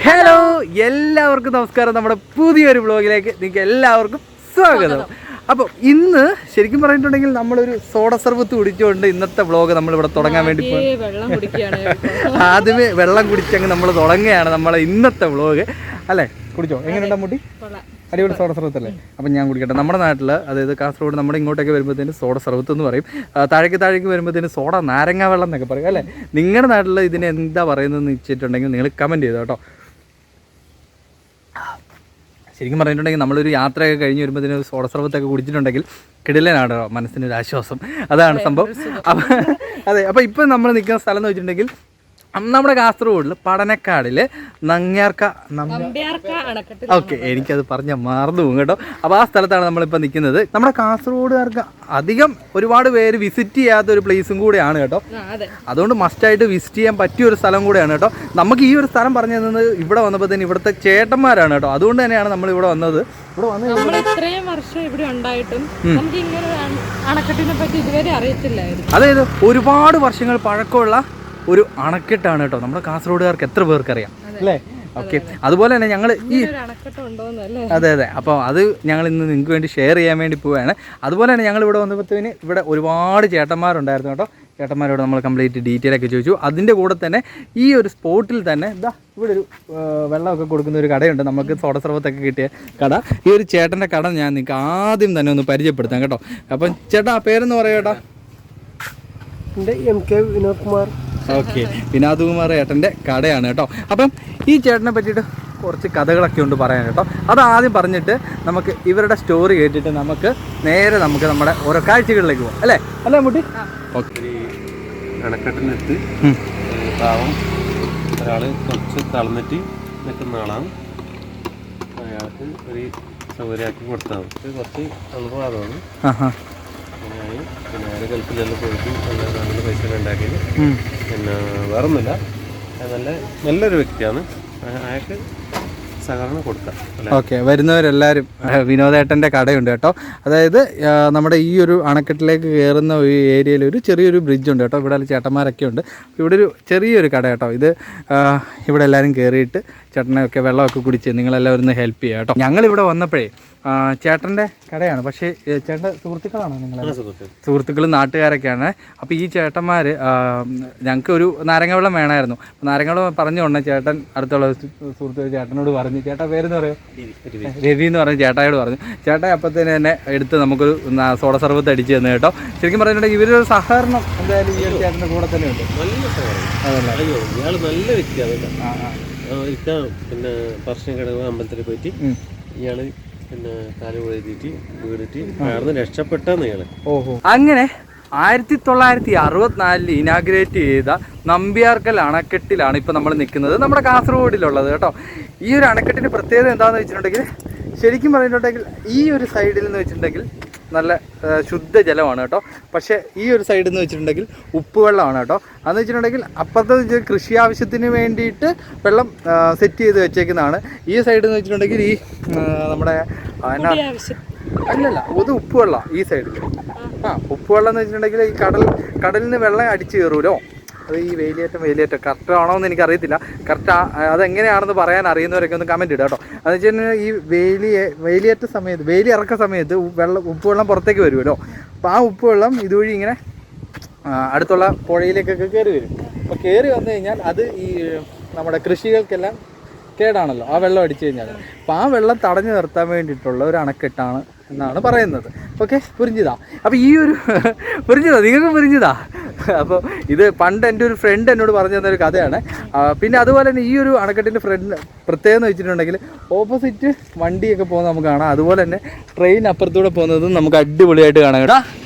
Hello എല്ലാവർക്കും നമസ്കാരം. നമ്മുടെ പുതിയൊരു വ്ളോഗിലേക്ക് നിങ്ങൾക്ക് എല്ലാവർക്കും സ്വാഗതം. അപ്പോൾ ഇന്ന് ശരിക്കും പറഞ്ഞിട്ടുണ്ടെങ്കിൽ നമ്മളൊരു സോഡ സർബത്ത് കുടിച്ചുകൊണ്ട് ഇന്നത്തെ വ്ളോഗ് നമ്മളിവിടെ തുടങ്ങാൻ വേണ്ടി ആദ്യമേ വെള്ളം കുടിച്ചങ്ങ് നമ്മൾ തുടങ്ങുകയാണ് നമ്മളെ ഇന്നത്തെ വ്ളോഗ്. അല്ലേ, കുടിച്ചോ? എങ്ങനെയുണ്ടാ മുട്ടി? അടിപൊളി സോഡ സർബത്ത് അല്ലേ? അപ്പം ഞാൻ കുടിക്കട്ടെ. നമ്മുടെ നാട്ടിൽ, അതായത് കാസർഗോഡ് നമ്മുടെ ഇങ്ങോട്ടൊക്കെ വരുമ്പോഴത്തേന് സോഡ സർബത്ത് എന്ന് പറയും. താഴേക്ക് വരുമ്പോഴത്തേന് സോഡ നാരങ്ങ വെള്ളം എന്നൊക്കെ പറയും അല്ലേ? നിങ്ങളുടെ നാട്ടിൽ ഇതിന് എന്താ പറയുന്നതെന്ന് വെച്ചിട്ടുണ്ടെങ്കിൽ നിങ്ങൾ കമൻറ്റ് ചെയ്തോ കേട്ടോ. ശരിക്കും പറഞ്ഞിട്ടുണ്ടെങ്കിൽ നമ്മളൊരു യാത്രയൊക്കെ കഴിഞ്ഞ് വരുമ്പോഴത്തേന് ഒരു സോഡ സർബത്തൊക്കെ കുടിച്ചിട്ടുണ്ടെങ്കിൽ കിടിലനാണ് മനസ്സിനൊരു ആശ്വാസം. അതാണ് സംഭവം. അപ്പം അതെ, അപ്പോൾ ഇപ്പം നമ്മൾ നിൽക്കുന്ന സ്ഥലം എന്ന് വെച്ചിട്ടുണ്ടെങ്കിൽ നമ്മുടെ കാസർഗോഡിൽ പടനക്കാടിൽ നങ്ങ്യാർക്ക ഓക്കെ, എനിക്കത് പറഞ്ഞ മറന്നു പോകും കേട്ടോ. അപ്പോൾ ആ സ്ഥലത്താണ് നമ്മളിപ്പോൾ നിൽക്കുന്നത്. നമ്മുടെ കാസർഗോഡുകാർക്ക് അധികം ഒരുപാട് പേര് വിസിറ്റ് ചെയ്യാത്ത ഒരു പ്ലേസും കൂടെയാണ് കേട്ടോ. അതുകൊണ്ട് മസ്റ്റായിട്ട് വിസിറ്റ് ചെയ്യാൻ പറ്റിയ ഒരു സ്ഥലം കൂടെയാണ് കേട്ടോ. നമുക്ക് ഈ ഒരു സ്ഥലം പറഞ്ഞു തന്നത് ഇവിടെ വന്നപ്പോൾ തന്നെ ഇവിടുത്തെ ചേട്ടന്മാരാണ് കേട്ടോ. അതുകൊണ്ട് തന്നെയാണ് നമ്മൾ ഇവിടെ വന്നത്. ഇത്രയും വർഷം ഇവിടെ ഉണ്ടായിട്ടും നമുക്ക് ഇങ്ങനെ അണക്കെട്ടിനെ പറ്റി ഇതുവരെ അറിയത്തില്ലായിരുന്നു. അതായത് ഒരുപാട് വർഷങ്ങൾ പഴക്കമുള്ള ഒരു അണക്കെട്ടാണ് കേട്ടോ. നമ്മുടെ കാസർഗോഡുകാർക്ക് എത്ര പേർക്കറിയാം അല്ലേ? ഓക്കെ, അതുപോലെ തന്നെ ഞങ്ങൾ ഈ അതെ അപ്പോൾ അത് ഞങ്ങൾ ഇന്ന് നിങ്ങൾക്ക് വേണ്ടി ഷെയർ ചെയ്യാൻ വേണ്ടി പോവുകയാണ്. അതുപോലെ തന്നെ ഞങ്ങൾ ഇവിടെ വന്നപ്പോഴത്തേന് ഇവിടെ ഒരുപാട് ചേട്ടന്മാരുണ്ടായിരുന്നു കേട്ടോ. ചേട്ടന്മാരോട് നമ്മൾ കംപ്ലീറ്റ് ഡീറ്റെയിൽ ഒക്കെ ചോദിച്ചു. അതിൻ്റെ കൂടെ തന്നെ ഈ ഒരു സ്പോട്ടിൽ തന്നെ ഇവിടെ ഒരു വെള്ളമൊക്കെ കൊടുക്കുന്ന ഒരു കടയുണ്ട്. നമുക്ക് സോഡ സർബത്തൊക്കെ കിട്ടിയ കട. ഈ ഒരു ചേട്ടൻ്റെ കട ഞാൻ നിങ്ങൾക്ക് ആദ്യം തന്നെ ഒന്ന് പരിചയപ്പെടുത്താം കേട്ടോ. അപ്പം ചേട്ടാ, പേരെന്ന് പറയാം ചേട്ടാ? MK വിനോദ് കുമാർ. ഓക്കെ, വിനോദ് കുമാർ ഏട്ടൻ്റെ കടയാണ് കേട്ടോ. അപ്പം ഈ ചേട്ടനെ പറ്റിയിട്ട് കുറച്ച് കഥകളൊക്കെ ഉണ്ട് പറയാൻ കേട്ടോ. അത് ആദ്യം പറഞ്ഞിട്ട് നമുക്ക് ഇവരുടെ സ്റ്റോറി കേട്ടിട്ട് നമുക്ക് നേരെ നമ്മുടെ ഓരോ കാഴ്ചകളിലേക്ക് പോകാം അല്ലേ? അല്ലേ മുട്ടി? ഓക്കെ. അണക്കെട്ടിനടുത്ത് പാവം ഒരാൾ കുറച്ച് തളർന്നിട്ട് നിൽക്കുന്ന ആളാണ്. അയാൾക്ക് ഒരു സൗകര്യമാക്കി കൊടുത്താൽ കുറച്ച് അനുഭവമാണ്. പിന്നെ അയാൾ ഗൾഫിലെല്ലാം പോയിട്ട് നല്ല പൈസ ഉണ്ടാക്കിയത്. പിന്നെ വേറൊന്നുമില്ല, നല്ലൊരു വ്യക്തിയാണ്. അയാൾക്ക് സഹകരണം കൊടുക്കാം. ഓക്കെ, വരുന്നവരെല്ലാവരും വിനോദേട്ടൻ്റെ കടയുണ്ട് കേട്ടോ. അതായത് നമ്മുടെ ഈ ഒരു അണക്കെട്ടിലേക്ക് കയറുന്ന ഒരു ഏരിയയിൽ ഒരു ചെറിയൊരു ബ്രിഡ്ജുണ്ട് കേട്ടോ. ഇവിടെ ചേട്ടന്മാരൊക്കെ ഉണ്ട്. ഇവിടെ ഒരു ചെറിയൊരു കട കേട്ടോ. ഇത് ഇവിടെ എല്ലാവരും കയറിയിട്ട് ചേട്ടനൊക്കെ വെള്ളമൊക്കെ കുടിച്ച് നിങ്ങളെല്ലാവരും ഒന്ന് ഹെൽപ്പ് ചെയ്യുക കേട്ടോ. ഞങ്ങളിവിടെ വന്നപ്പോഴേ ചേട്ടൻ്റെ കടയാണ്. പക്ഷേ ചേട്ടൻ്റെ സുഹൃത്തുക്കളാണോ നിങ്ങൾ? സുഹൃത്തുക്കളും നാട്ടുകാരൊക്കെയാണ്. അപ്പോൾ ഈ ചേട്ടന്മാർ ഞങ്ങൾക്ക് ഒരു നാരങ്ങ വെള്ളം വേണമായിരുന്നു. നാരങ്ങ വെള്ളം പറഞ്ഞുകൊണ്ട് ചേട്ടൻ അടുത്തുള്ള സുഹൃത്ത് ചേട്ടനോട് പറഞ്ഞു. ചേട്ടാ പേരെന്ന് പറയോ? രവി എന്ന് പറഞ്ഞ് ചേട്ടായോട് പറഞ്ഞു. ചേട്ടാ അപ്പത്തേന് തന്നെ എടുത്ത് നമുക്കൊരു സോഡ സർബത്ത് അടിച്ച് തന്നു കേട്ടോ. ശരിക്കും പറഞ്ഞിട്ടുണ്ടെങ്കിൽ ഇവരൊരു സഹകരണം എന്തായാലും ഈ ഒരു ചേട്ടൻ്റെ കൂടെ തന്നെ ഉണ്ട്. ഇയാൾ നല്ല വ്യക്തിയാണ്. പിന്നെ പറശ്ശിനിക്കടവ് അമ്പലത്തിൽ പോയിട്ട് ഇയാൾ പിന്നെ കാല് എഴുതിയിട്ട് വീണിട്ട് അവിടുന്ന് രക്ഷപ്പെട്ടാന്ന് ഇയാള്. ഓഹോ, അങ്ങനെ 1964 ഇനാഗ്രേറ്റ് ചെയ്ത നമ്പ്യാർക്കൽ അണക്കെട്ടിലാണ് ഇപ്പോൾ നമ്മൾ നിൽക്കുന്നത്, നമ്മുടെ കാസർഗോഡിലുള്ളത് കേട്ടോ. ഈ ഒരു അണക്കെട്ടിൻ്റെ പ്രത്യേകത എന്താണെന്ന് വെച്ചിട്ടുണ്ടെങ്കിൽ ശരിക്കും പറഞ്ഞിട്ടുണ്ടെങ്കിൽ ഈ ഒരു സൈഡിൽ നിന്ന് വെച്ചിട്ടുണ്ടെങ്കിൽ നല്ല ശുദ്ധജലമാണ് കേട്ടോ. പക്ഷേ ഈ ഒരു സൈഡിൽ നിന്ന് വെച്ചിട്ടുണ്ടെങ്കിൽ ഉപ്പ് വെള്ളമാണ് കേട്ടോ. അതെന്ന് വെച്ചിട്ടുണ്ടെങ്കിൽ അപ്പുറത്തെ കൃഷി ആവശ്യത്തിന് വേണ്ടിയിട്ട് വെള്ളം സെറ്റ് ചെയ്ത് വെച്ചേക്കുന്നതാണ്. ഈ സൈഡിൽ നിന്ന് വെച്ചിട്ടുണ്ടെങ്കിൽ ഈ നമ്മുടെ അല്ലല്ല, അത് ഉപ്പ് വെള്ളം ഈ സൈഡിൽ. ഉപ്പ് വെള്ളം എന്ന് വെച്ചിട്ടുണ്ടെങ്കിൽ ഈ കടലിൽ നിന്ന് വെള്ളം അടിച്ചു കയറുമല്ലോ. അത് ഈ വേലിയേറ്റം കറക്റ്റ് ആണോ എന്ന് എനിക്കറിയത്തില്ല. കറക്റ്റ് അതെങ്ങനെയാണെന്ന് പറയാൻ അറിയുന്നവരൊക്കെ ഒന്ന് കമൻറ്റ് ഇടുക കേട്ടോ. അതെന്ന് വെച്ച് കഴിഞ്ഞാൽ ഈ വേലിയേറ്റ സമയത്ത്, വേലി ഇറക്ക സമയത്ത് ഉപ്പ് വെള്ളം പുറത്തേക്ക് വരുമല്ലോ. അപ്പോൾ ആ ഉപ്പ് വെള്ളം ഇതുവഴി ഇങ്ങനെ അടുത്തുള്ള പുഴയിലേക്കൊക്കെ കയറി വരും. അപ്പോൾ കയറി വന്നു കഴിഞ്ഞാൽ അത് ഈ നമ്മുടെ കൃഷികൾക്കെല്ലാം കേടാണല്ലോ ആ വെള്ളം അടിച്ചു കഴിഞ്ഞാൽ. അപ്പോൾ ആ വെള്ളം തടഞ്ഞു നിർത്താൻ വേണ്ടിയിട്ടുള്ള ഒരു അണക്കെട്ടാണ് എന്നാണ് പറയുന്നത്. ഓക്കെ, പുരിഞ്ചിതാ. അപ്പോൾ ഈ ഒരു പുരിഞ്ചിതാ, നിങ്ങൾക്ക് പുരിഞ്ചിതാ. അപ്പോൾ ഇത് പണ്ട് എൻ്റെ ഒരു ഫ്രണ്ട് എന്നോട് പറഞ്ഞു തന്നൊരു കഥയാണ്. പിന്നെ അതുപോലെ തന്നെ ഈ ഒരു അണക്കെട്ടിൻ്റെ പ്രത്യേകത എന്ന് വെച്ചിട്ടുണ്ടെങ്കിൽ ഓപ്പോസിറ്റ് വണ്ടിയൊക്കെ പോകുന്നത് നമുക്ക് കാണാം. അതുപോലെ തന്നെ ട്രെയിൻ അപ്പുറത്തൂടെ പോകുന്നതും നമുക്ക് അടിപൊളിയായിട്ട് കാണാം കേട്ടോ.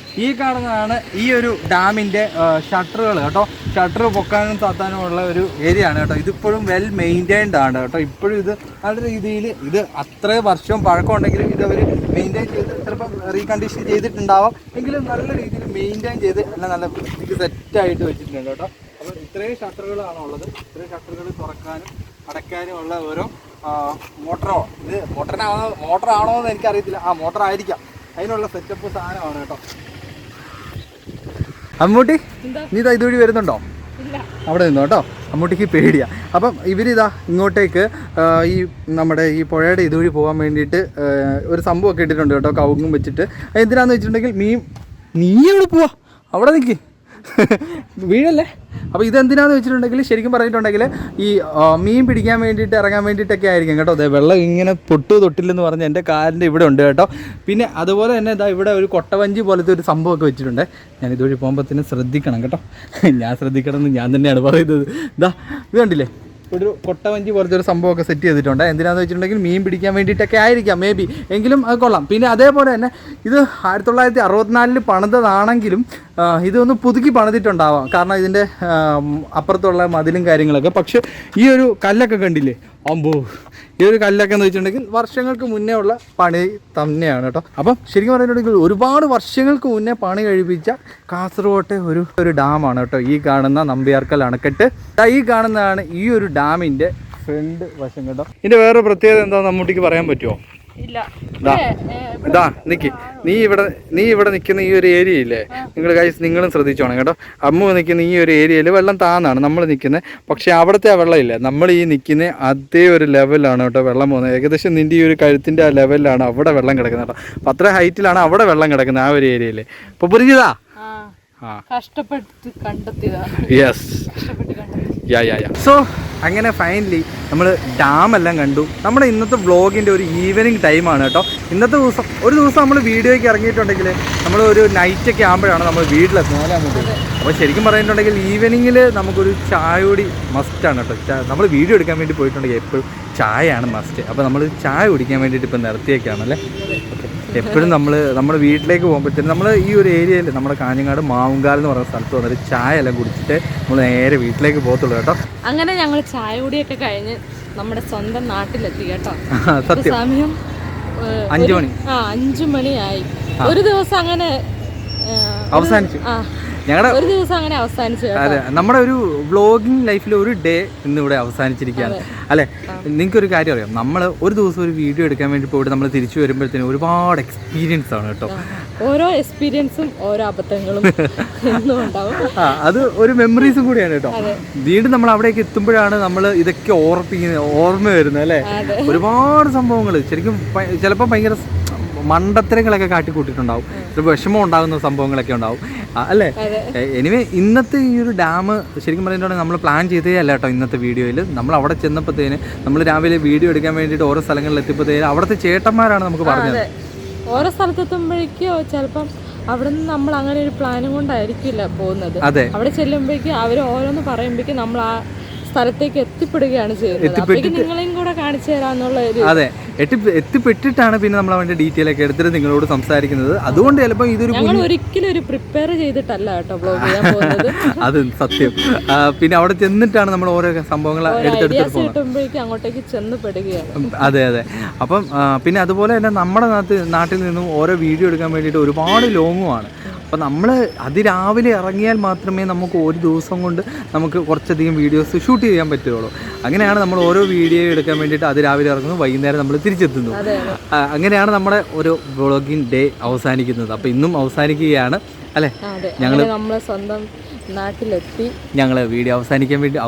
ഈ കാണുന്നതാണ് ഈ ഒരു ഡാമിൻ്റെ ഷട്ടറുകൾ കേട്ടോ. ഷട്ടർ പൊക്കാനും താത്താനും ഉള്ള ഒരു ഏരിയ ആണ് കേട്ടോ. ഇതിപ്പോഴും വെൽ മെയിൻറ്റൈൻഡ് ആണ് കേട്ടോ. ഇപ്പോഴും ഇത് നല്ല രീതിയിൽ, ഇത് അത്രയും വർഷം പഴക്കമുണ്ടെങ്കിലും ഇതവർ മെയിൻറ്റെയിൻ ചെയ്ത് ചിലപ്പോൾ റീകണ്ടീഷൻ ചെയ്തിട്ടുണ്ടാവാം. എങ്കിലും നല്ല രീതിയിൽ മെയിൻറ്റെയിൻ ചെയ്ത് എല്ലാം നല്ല വൃത്തിക്ക് സെറ്റായിട്ട് വെച്ചിട്ടുണ്ട് കേട്ടോ. അപ്പോൾ ഇത്രയും ഷട്ടറുകളാണ് ഉള്ളത്. ഇത്രയും ഷട്ടറുകൾ തുറക്കാനും അടയ്ക്കാനും ഉള്ള ഓരോ ഇത് മോട്ടറാണോ എന്ന് എനിക്കറിയത്തില്ല. മോട്ടർ ആയിരിക്കാം. അതിനുള്ള സെറ്റപ്പ് സാധനമാണ് കേട്ടോ. അമ്മൂട്ടി, നീ ഇതുവഴി വരുന്നുണ്ടോ? അവിടെ നിന്നോ കേട്ടോ. അമ്മൂട്ടിക്ക് പേടിയാണ്. അപ്പം ഇവരിതാ ഇങ്ങോട്ടേക്ക് ഈ നമ്മുടെ ഈ പുഴയുടെ ഇതുവഴി പോകാൻ വേണ്ടിയിട്ട് ഒരു സംഭവമൊക്കെ ഇട്ടിട്ടുണ്ട് കേട്ടോ, കവുങ്ങും വെച്ചിട്ട്. എന്തിനാന്ന് വെച്ചിട്ടുണ്ടെങ്കിൽ നീ എവിടെ പോവാ, അവിടെ നിൽക്കി വീഴല്ലേ. അപ്പോൾ ഇതെന്തിനാന്ന് വെച്ചിട്ടുണ്ടെങ്കിൽ ശരിക്കും പറഞ്ഞിട്ടുണ്ടെങ്കിൽ ഈ മീൻ പിടിക്കാൻ വേണ്ടിയിട്ട് ഇറങ്ങാൻ വേണ്ടിയിട്ടൊക്കെ ആയിരിക്കും കേട്ടോ. അതെ, വെള്ളം ഇങ്ങനെ തൊട്ടില്ലെന്ന് പറഞ്ഞ് എൻ്റെ കാലിൻ്റെ ഇവിടെ ഉണ്ട് കേട്ടോ. പിന്നെ അതുപോലെ തന്നെ ഇതാ ഇവിടെ ഒരു കൊട്ടവഞ്ചി പോലത്തെ ഒരു സംഭവമൊക്കെ വെച്ചിട്ടുണ്ട്. ഞാൻ ഇതുവഴി പോകുമ്പോഴത്തേനും ശ്രദ്ധിക്കണം കേട്ടോ. ഞാൻ ശ്രദ്ധിക്കണം എന്ന് ഞാൻ തന്നെയാണ് പറയുന്നത്. ഇതാ ഇത് കണ്ടില്ലേ, ഒരു കൊട്ടവഞ്ചി പോലത്തെ ഒരു സംഭവമൊക്കെ സെറ്റ് ചെയ്തിട്ടുണ്ട്. എന്തിനാണെന്ന് വെച്ചിട്ടുണ്ടെങ്കിൽ മീൻ പിടിക്കാൻ വേണ്ടിയിട്ടൊക്കെ ആയിരിക്കാം മേ ബി, എങ്കിലും അത് കൊള്ളാം. പിന്നെ അതേപോലെ തന്നെ ഇത് 1964 പണിതതാണെങ്കിലും ഇതൊന്ന് പുതുക്കി പണിതിട്ടുണ്ടാവാം, കാരണം ഇതിൻ്റെ അപ്പുറത്തുള്ള മതിലും കാര്യങ്ങളൊക്കെ. പക്ഷേ ഈ ഒരു കല്ലൊക്കെ കണ്ടില്ലേ, അമ്പോ, ഈ ഒരു കല്ലൊക്കെ എന്ന് വെച്ചിട്ടുണ്ടെങ്കിൽ വർഷങ്ങൾക്ക് മുന്നേ ഉള്ള പണി തന്നെയാണ് കേട്ടോ. അപ്പം ശരിക്കും പറഞ്ഞിട്ടുണ്ടെങ്കിൽ ഒരുപാട് വർഷങ്ങൾക്ക് മുന്നേ പണി കഴിപ്പിച്ച കാസർഗോട്ടെ ഒരു ഡാമാണ് കേട്ടോ ഈ കാണുന്ന നമ്പ്യാർക്കൽ അണക്കെട്ട്. ഈ കാണുന്നതാണ് ഈ ഒരു ഡാമിൻ്റെ ഫ്രണ്ട് വശം കേട്ടോ. ഇതിൻ്റെ വേറെ പ്രത്യേകത എന്താണെന്ന് നമ്മൂട്ടിക്ക് പറയാൻ പറ്റുമോ? ഇതാ നിൽക്കി, നീ ഇവിടെ നിൽക്കുന്ന ഈ ഒരു ഏരിയ ഇല്ലേ, നിങ്ങളും ശ്രദ്ധിച്ചോണം കേട്ടോ. അമ്മ നിൽക്കുന്ന ഈ ഒരു ഏരിയയിൽ വെള്ളം താന്നാണ് നമ്മൾ നിൽക്കുന്നത്. പക്ഷേ അവിടുത്തെ ആ വെള്ളം ഇല്ല, നമ്മൾ ഈ നിൽക്കുന്ന അതേ ഒരു ലെവലാണ് കേട്ടോ വെള്ളം പോകുന്നത്. ഏകദേശം നിൻ്റെ ഈ ഒരു കഴുത്തിൻ്റെ ആ ലെവലിലാണ് അവിടെ വെള്ളം കിടക്കുന്നത് കേട്ടോ. അപ്പം അത്ര ഹൈറ്റിലാണ് അവിടെ വെള്ളം കിടക്കുന്നത് ആ ഒരു ഏരിയയിൽ. ഇപ്പോൾ പുരിഞ്ഞതാ, കഷ്ടപ്പെട്ട് കണ്ടെത്തിയതാ. യെസ്, സോ അങ്ങനെ ഫൈനലി നമ്മൾ ഡാമെല്ലാം കണ്ടു. നമ്മുടെ ഇന്നത്തെ വ്ളോഗിൻ്റെ ഒരു ഈവനിങ് ടൈമാണ് കേട്ടോ. ഇന്നത്തെ ഒരു ദിവസം നമ്മൾ വീഡിയോയ്ക്ക് ഇറങ്ങിയിട്ടുണ്ടെങ്കിൽ നമ്മൾ ഒരു നൈറ്റൊക്കെ ആകുമ്പോഴാണ് നമ്മൾ വീട്ടിലെത്തുന്നത്. അപ്പോൾ ശരിക്കും പറഞ്ഞിട്ടുണ്ടെങ്കിൽ ഈവനിങ്ങിൽ നമുക്കൊരു ചായ കൂടി മസ്റ്റാണ് കേട്ടോ. നമ്മൾ വീഡിയോ എടുക്കാൻ വേണ്ടി പോയിട്ടുണ്ടെങ്കിൽ എപ്പോഴും ചായയാണ് മസ്റ്റ്. അപ്പോൾ നമ്മൾ ചായ കുടിക്കാൻ വേണ്ടിയിട്ട് ഇപ്പം നിർത്തിയേക്കാണല്ലേ. എപ്പോഴും നമ്മുടെ വീട്ടിലേക്ക് പോകുമ്പോഴത്തേനും നമ്മൾ ഈ ഒരു ഏരിയയിൽ നമ്മുടെ കാഞ്ഞങ്ങാട് മാവുങ്കാൽ എന്ന് പറയുന്ന സ്ഥലത്ത് വന്നിട്ട് ചായ എല്ലാം കുടിച്ചിട്ട് നമ്മൾ നേരെ വീട്ടിലേക്ക് പോകത്തുള്ളൂ കേട്ടോ. അങ്ങനെ ഞങ്ങൾ ചായ കുടിയൊക്കെ കഴിഞ്ഞ് നമ്മുടെ സ്വന്തം നാട്ടിലെത്തി കേട്ടോ. സത്യം, സമയം 5 മണി. 5 മണിയായി. ഒരു ദിവസം അങ്ങനെ അവസാനിച്ചു ഞങ്ങളുടെ ഒരു ദിവസം അങ്ങനെ അവസാനിച്ചു. അതെ, നമ്മുടെ ഒരു വ്ളോഗിങ് ലൈഫിൽ ഒരു ഡേ ഇന്നിവിടെ അവസാനിച്ചിരിക്കുകയാണ് അല്ലേ. നിങ്ങൾക്കൊരു കാര്യം അറിയാം, നമ്മൾ ഒരു ദിവസം ഒരു വീഡിയോ എടുക്കാൻ വേണ്ടി പോയിട്ട് നമ്മൾ തിരിച്ചു വരുമ്പോഴത്തേനും ഒരുപാട് എക്സ്പീരിയൻസ് ആണ് കേട്ടോ. ഓരോ എക്സ്പീരിയൻസും ഓരോ അബദ്ധങ്ങളും എന്നും ഉണ്ടാവും. അത് ഒരു മെമ്മറീസും കൂടിയാണ് കേട്ടോ. വീണ്ടും നമ്മൾ അവിടേക്ക് എത്തുമ്പോഴാണ് നമ്മൾ ഇതൊക്കെ ഓർമ്മ വരുന്നത് അല്ലേ. ഒരുപാട് സംഭവങ്ങൾ ശരിക്കും ചിലപ്പോൾ ഭയങ്കര മണ്ടത്തരങ്ങളൊക്കെ കാട്ടിക്കൂട്ടിയിട്ടുണ്ടാവും, ചിലപ്പോൾ വിഷമം ഉണ്ടാകുന്ന സംഭവങ്ങളൊക്കെ ഉണ്ടാവും അല്ലേ. എനിവേ ഇന്നത്തെ ഈ ഒരു ഡാം ശരിക്കും പറഞ്ഞിട്ടുണ്ടെങ്കിൽ നമ്മൾ പ്ലാൻ ചെയ്തേ അല്ല കേട്ടോ. ഇന്നത്തെ വീഡിയോയിൽ നമ്മൾ അവിടെ ചെന്നപ്പോഴത്തേന് നമ്മൾ രാവിലെ വീഡിയോ എടുക്കാൻ വേണ്ടിയിട്ട് ഓരോ സ്ഥലങ്ങളിൽ എത്തിയപ്പോഴത്തേന് അവിടുത്തെ ചേട്ടന്മാരാണ് നമുക്ക് പറഞ്ഞത്. ഓരോ സ്ഥലത്തെത്തുമ്പോഴേക്കോ ചിലപ്പം അവിടെ നിന്ന് നമ്മൾ അങ്ങനെ ഒരു പ്ലാനും കൊണ്ടായിരിക്കില്ല പോകുന്നത്. അവിടെ ചെല്ലുമ്പോഴേക്കും അവർ ഓരോന്ന് പറയുമ്പോഴേക്കും നമ്മൾ ആ സ്ഥലത്തേക്ക് എത്തിപ്പെടുകയാണ് ചെയ്യുന്നത്. നിങ്ങളെയും കൂടെ കാണിച്ചു തരാന്നുള്ള ഒരു എത്തിപ്പെട്ടിട്ടാണ് പിന്നെ നമ്മൾ അവന്റെ ഡീറ്റെയിൽ ഒക്കെ എടുത്തിട്ട് നിങ്ങളോട് സംസാരിക്കുന്നത്. അതുകൊണ്ട് ചിലപ്പോൾ ഇതൊരു ഒരിക്കലും ഒരു പ്രിപ്പയർ ചെയ്തിട്ടല്ല കേട്ടോ വ്ലോഗ് ചെയ്യാൻ പോകുന്നത്. അത് സത്യം. പിന്നെ അവിടെ ചെന്നിട്ടാണ് നമ്മൾ ഓരോ സംഭവങ്ങൾ എടുത്തെടുത്തിട്ടുമ്പോഴേക്കും അങ്ങോട്ടേക്ക് ചെന്ന് പെടുകയാണ്. അതെ. അപ്പം പിന്നെ അതുപോലെ തന്നെ നമ്മുടെ നാട്ടിൽ നിന്നും ഓരോ വീഡിയോ എടുക്കാൻ വേണ്ടിയിട്ട് ഒരുപാട് ലോങ്ങുമാണ്. അപ്പോൾ നമ്മൾ അതിരാവിലെ ഇറങ്ങിയാൽ മാത്രമേ നമുക്ക് ഒരു ദിവസം കൊണ്ട് നമുക്ക് കുറച്ചധികം വീഡിയോസ് ഷൂട്ട് ചെയ്യാൻ പറ്റുള്ളൂ. അങ്ങനെയാണ് നമ്മൾ ഓരോ വീഡിയോ എടുക്കാൻ വേണ്ടിയിട്ട് അതിരാവിലെ ഇറങ്ങുന്നു, വൈകുന്നേരം നമ്മൾ തിരിച്ചെത്തുന്നു. അങ്ങനെയാണ് നമ്മുടെ ഒരു വ്ളോഗിങ് ഡേ അവസാനിക്കുന്നത്. അപ്പോൾ ഇന്നും അവസാനിക്കുകയാണ് അല്ലേ. ഞങ്ങൾ നമ്മളെ സ്വന്തം നാട്ടിലെത്തി ഞങ്ങൾ വീഡിയോ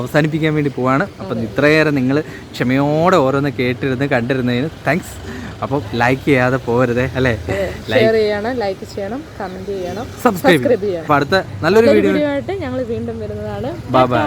അവസാനിപ്പിക്കാൻ വേണ്ടി പോവാണ്. അപ്പം ഇത്രയേറെ നിങ്ങൾ ക്ഷമയോടെ ഓരോന്ന് കേട്ടിരുന്ന് കണ്ടിരുന്നതിന് താങ്ക്സ്. അപ്പോൾ ലൈക്ക് ചെയ്യാതെ പോകരുതേ അല്ലേ. ഷെയർ ചെയ്യണം, ലൈക്ക് ചെയ്യണം, കമന്റ് ചെയ്യണം, സബ്സ്ക്രൈബ് ചെയ്യണം. അപ്പോൾ അടുത്ത നല്ലൊരു വീഡിയോ ആയിട്ട് ഞങ്ങൾ വീണ്ടും വരുന്നതാണ്. Bye bye.